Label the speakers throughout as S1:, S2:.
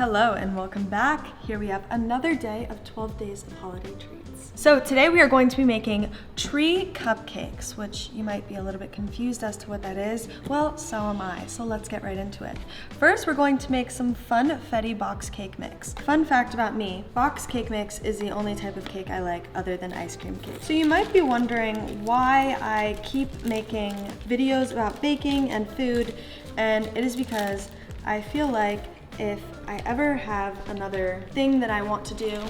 S1: Hello and welcome back. Here we have another day of 12 days of holiday treats. So today we are going to be making tree cupcakes, which you might be a little bit confused as to what that is. Well, so am I, so let's get right into it. First, we're going to make some funfetti box cake mix. Fun fact about me, box cake mix is the only type of cake I like other than ice cream cake. So you might be wondering why I keep making videos about baking and food, and it is because I feel like if I ever have another thing that I want to do,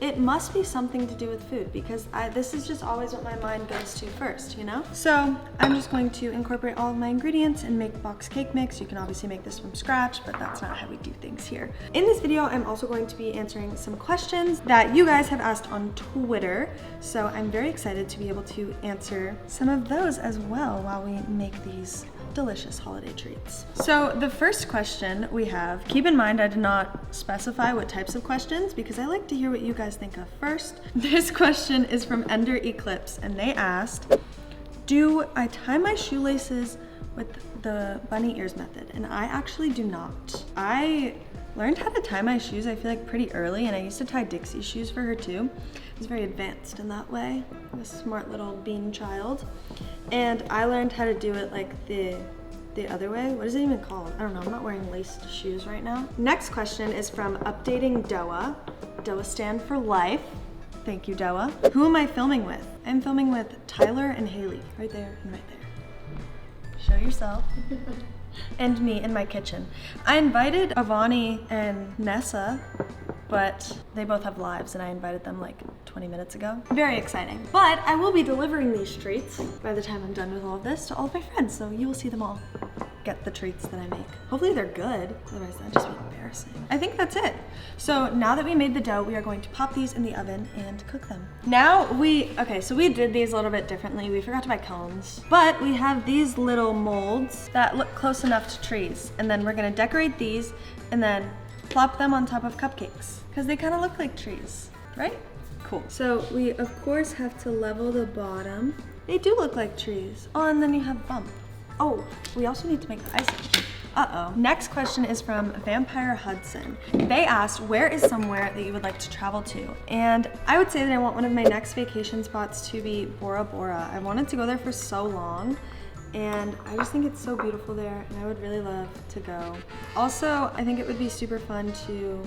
S1: it must be something to do with food, because this is just always what my mind goes to first, you know? So I'm just going to incorporate all of my ingredients and make box cake mix. You can obviously make this from scratch, but that's not how we do things here. In this video, I'm also going to be answering some questions that you guys have asked on Twitter. So I'm very excited to be able to answer some of those as well while we make these delicious holiday treats. So the first question we have, keep in mind I did not specify what types of questions because I like to hear what you guys think of first. This question is from Ender Eclipse, and they asked, do I tie my shoelaces with the bunny ears method? And I actually do not. I learned how to tie my shoes, I feel like pretty early, and I used to tie Dixie's shoes for her too. I was very advanced in that way. A smart little bean child. And I learned how to do it like the other way. What is it even called? I don't know, I'm not wearing laced shoes right now. Next question is from Updating Doa. Doa stand for life. Thank you, Doa. Who am I filming with? I'm filming with Tyler and Haley. Right there and right there. Show yourself. And me in my kitchen. I invited Avani and Nessa, but they both have lives and I invited them like 20 minutes ago. Very exciting. But I will be delivering these treats by the time I'm done with all of this to all of my friends, so you will see them all get the treats that I make. Hopefully they're good, otherwise that'd just be embarrassing. I think that's it. So now that we made the dough, we are going to pop these in the oven and cook them. Now so we did these a little bit differently. We forgot to buy cones, but we have these little molds that look close enough to trees. And then we're gonna decorate these and then plop them on top of cupcakes because they kind of look like trees, right? Cool. So we of course have to level the bottom. They do look like trees. Oh, and then you have bump. Oh, we also need to make the icing. Uh-oh. Next question is from Vampire Hudson. They asked, where is somewhere that you would like to travel to? And I would say that I want one of my next vacation spots to be Bora Bora. I wanted to go there for so long, and I just think it's so beautiful there, and I would really love to go. Also, I think it would be super fun to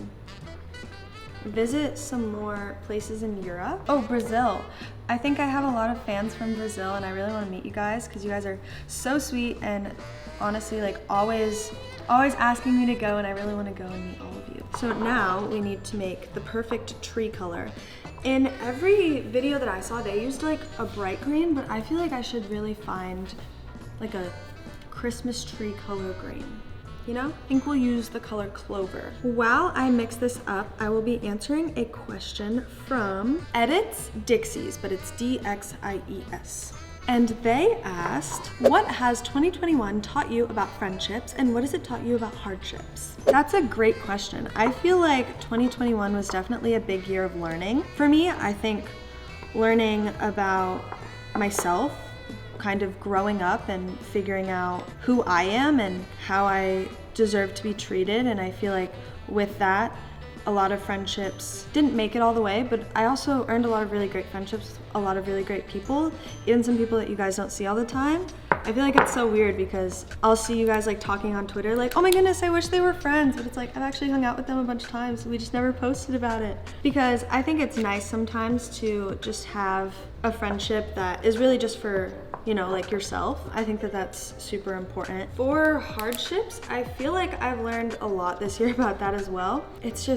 S1: visit some more places in Europe. Oh, Brazil. I think I have a lot of fans from Brazil and I really want to meet you guys because you guys are so sweet and honestly like always asking me to go, and I really want to go and meet all of you. So now we need to make the perfect tree color. In every video that I saw, they used like a bright green, but I feel like I should really find like a Christmas tree color green. You know? I think we'll use the color Clover. While I mix this up, I will be answering a question from Edits Dixies, but it's D-X-I-E-S. And they asked, what has 2021 taught you about friendships and what has it taught you about hardships? That's a great question. I feel like 2021 was definitely a big year of learning. For me, I think learning about myself, kind of growing up and figuring out who I am and how I deserve to be treated. And I feel like with that, a lot of friendships didn't make it all the way, but I also earned a lot of really great friendships with a lot of really great people, even some people that you guys don't see all the time. I feel like it's so weird because I'll see you guys like talking on Twitter like, oh my goodness, I wish they were friends, but it's like I've actually hung out with them a bunch of times, we just never posted about it. Because I think it's nice sometimes to just have a friendship that is really just for, you know, like yourself. I think that that's super important. For hardships, I feel like I've learned a lot this year about that as well. It's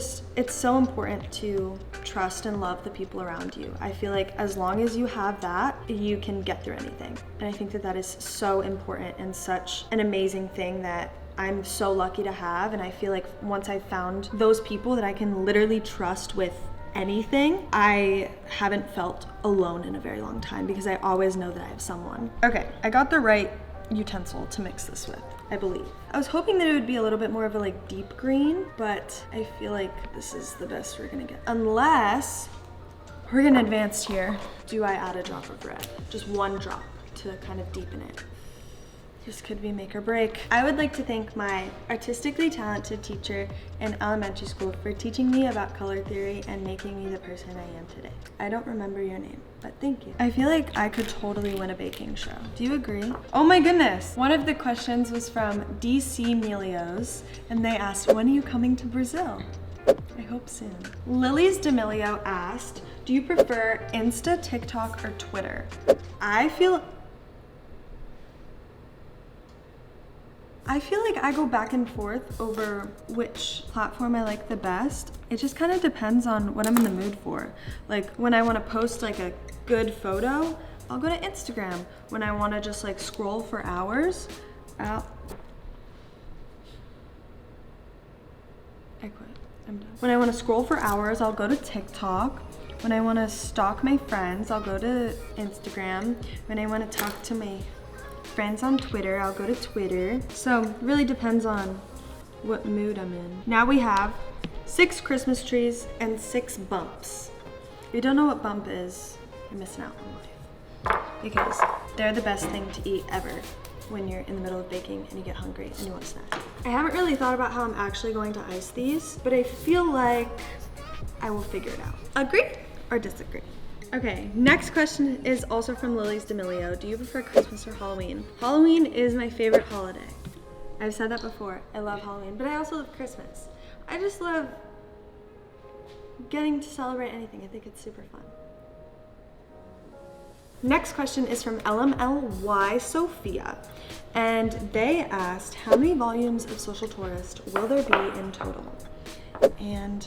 S1: so important to trust and love the people around you. I feel like as long as you have that, you can get through anything. And I think that that is so important and such an amazing thing that I'm so lucky to have. And I feel like once I found those people that I can literally trust with anything, I haven't felt alone in a very long time because I always know that I have someone. Okay, I got the right utensil to mix this with, I believe. I was hoping that it would be a little bit more of a like deep green, but I feel like this is the best we're gonna get. Unless we're getting advanced here. Do I add a drop of red? Just one drop to kind of deepen it. This could be make or break. I would like to thank my artistically talented teacher in elementary school for teaching me about color theory and making me the person I am today. I don't remember your name, but thank you. I feel like I could totally win a baking show. Do you agree? Oh my goodness. One of the questions was from DC Melios, and they asked, when are you coming to Brazil? I hope soon. Lily's D'Amelio asked, do you prefer Insta, TikTok, or Twitter? I feel like I go back and forth over which platform I like the best. It just kind of depends on what I'm in the mood for. Like when I want to post like a good photo, I'll go to Instagram. When I want to just like scroll for hours, I quit. I'm done. When I want to scroll for hours, I'll go to TikTok. When I want to stalk my friends, I'll go to Instagram. When I want to talk to my friends on Twitter, I'll go to Twitter. So it really depends on what mood I'm in. Now we have 6 Christmas trees and 6 bumps. If you don't know what bump is, you're missing out on life. Because they're the best thing to eat ever when you're in the middle of baking and you get hungry and you want a snack. I haven't really thought about how I'm actually going to ice these, but I feel like I will figure it out. Agree or disagree? Okay, next question is also from Lily's D'Amelio. Do you prefer Christmas or Halloween? Halloween is my favorite holiday. I've said that before. I love Halloween, but I also love Christmas. I just love getting to celebrate anything. I think it's super fun. Next question is from LMLY Sophia, and they asked, how many volumes of Social Tourist will there be in total? And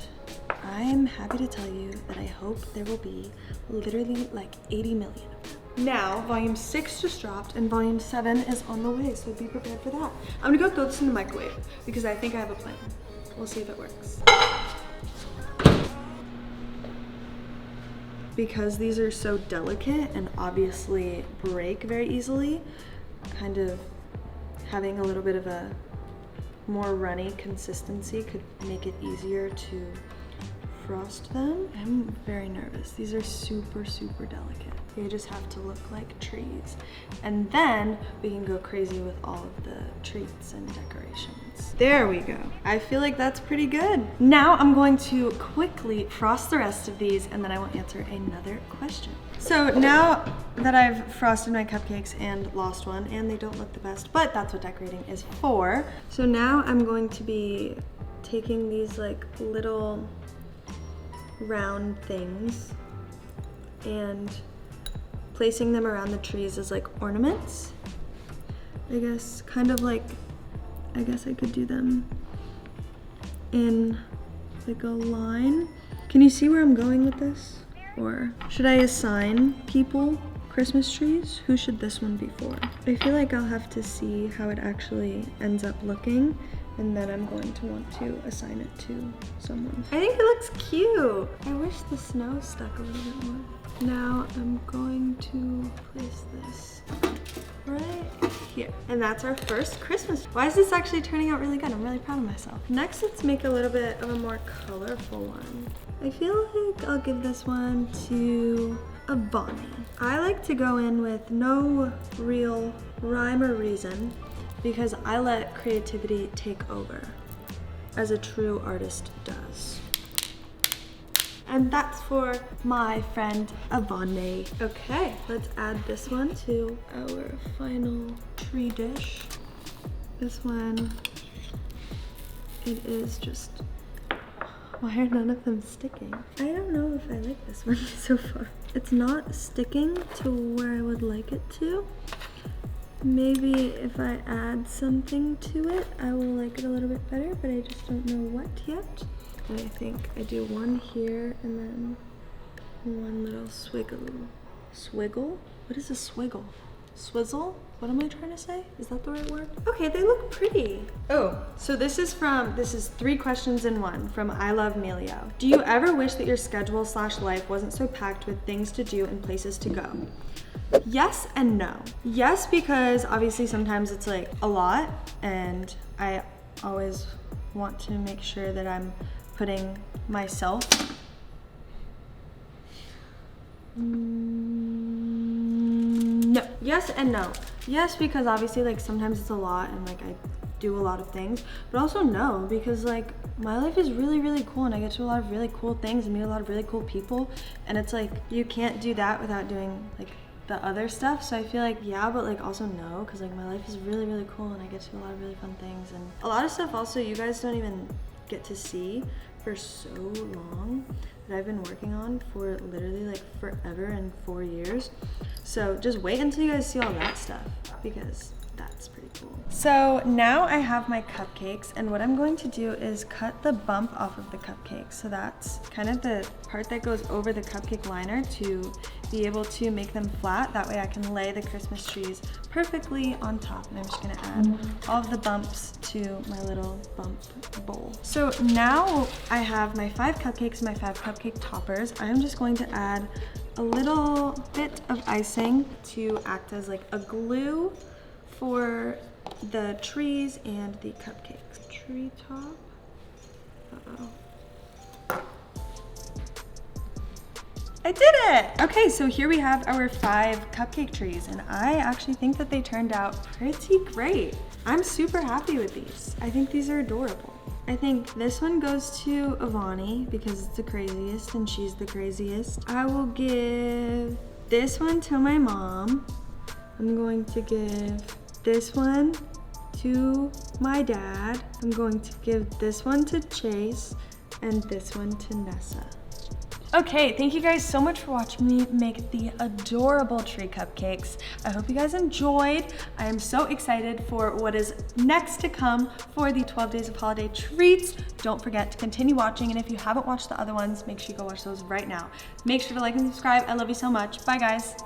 S1: I'm happy to tell you that I hope there will be literally like 80 million. Now, volume 6 just dropped and volume 7 is on the way, so be prepared for that. I'm gonna go throw this in the microwave because I think I have a plan. We'll see if it works. Because these are so delicate and obviously break very easily, kind of having a little bit of a more runny consistency could make it easier to frost them. I'm very nervous. These are super, super delicate. They just have to look like trees. And then we can go crazy with all of the treats and decorations. There we go. I feel like that's pretty good. Now I'm going to quickly frost the rest of these and then I will answer another question. So now that I've frosted my cupcakes and lost one, and they don't look the best, but that's what decorating is for. So now I'm going to be taking these like little round things and placing them around the trees as like ornaments. I guess kind of like, I guess I could do them in like a line. Can you see where I'm going with this? Or should I assign people Christmas trees? Who should this one be for? I feel like I'll have to see how it actually ends up looking, and then I'm going to want to assign it to someone. I think it looks cute. I wish the snow stuck a little bit more. Now I'm going to place this right here. And that's our first Christmas. Why is this actually turning out really good? I'm really proud of myself. Next, let's make a little bit of a more colorful one. I feel like I'll give this one to a Bonnie. I like to go in with no real rhyme or reason because I let creativity take over, as a true artist does. And that's for my friend Avonne. Okay, let's add this one to our final tree dish. This one, it is just, why are none of them sticking? I don't know if I like this one so far. It's not sticking to where I would like it to. Maybe if I add something to it, I will like it a little bit better, but I just don't know what yet. And I think I do one here and then one little swiggle. Swiggle? What is a swiggle? Swizzle? What am I trying to say? Is that the right word? Okay, they look pretty. Oh, so this is 3 questions in one from I Love Melio. Do you ever wish that your schedule / life wasn't so packed with things to do and places to go? Yes and no. Yes, because obviously sometimes it's like a lot and I always want to make sure that I'm putting myself. No. Yes and no. Yes, because obviously like sometimes it's a lot and like I do a lot of things, but also no, because like my life is really, really cool and I get to do a lot of really cool things and meet a lot of really cool people, and it's like you can't do that without doing like the other stuff. So I feel like yeah, but like also no, because like my life is really, really cool and I get to do a lot of really fun things, and a lot of stuff also you guys don't even get to see for so long that I've been working on for literally like forever and 4 years. So just wait until you guys see all that stuff, because that's pretty cool. So now I have my cupcakes, and what I'm going to do is cut the bump off of the cupcakes. So that's kind of the part that goes over the cupcake liner to be able to make them flat. That way I can lay the Christmas trees perfectly on top. And I'm just gonna add all of the bumps to my little bump bowl. So now I have my 5 cupcakes and my 5 cupcake toppers. I'm just going to add a little bit of icing to act as like a glue for the trees and the cupcakes. Tree top. Uh-oh. I did it! Okay, so here we have our 5 cupcake trees, and I actually think that they turned out pretty great. I'm super happy with these. I think these are adorable. I think this one goes to Ivani because it's the craziest and she's the craziest. I will give this one to my mom. I'm going to give this one to my dad. I'm going to give this one to Chase and this one to Nessa. Okay, thank you guys so much for watching me make the adorable tree cupcakes. I hope you guys enjoyed. I am so excited for what is next to come for the 12 Days of Holiday Treats. Don't forget to continue watching, and if you haven't watched the other ones, make sure you go watch those right now. Make sure to like and subscribe. I love you so much. Bye, guys.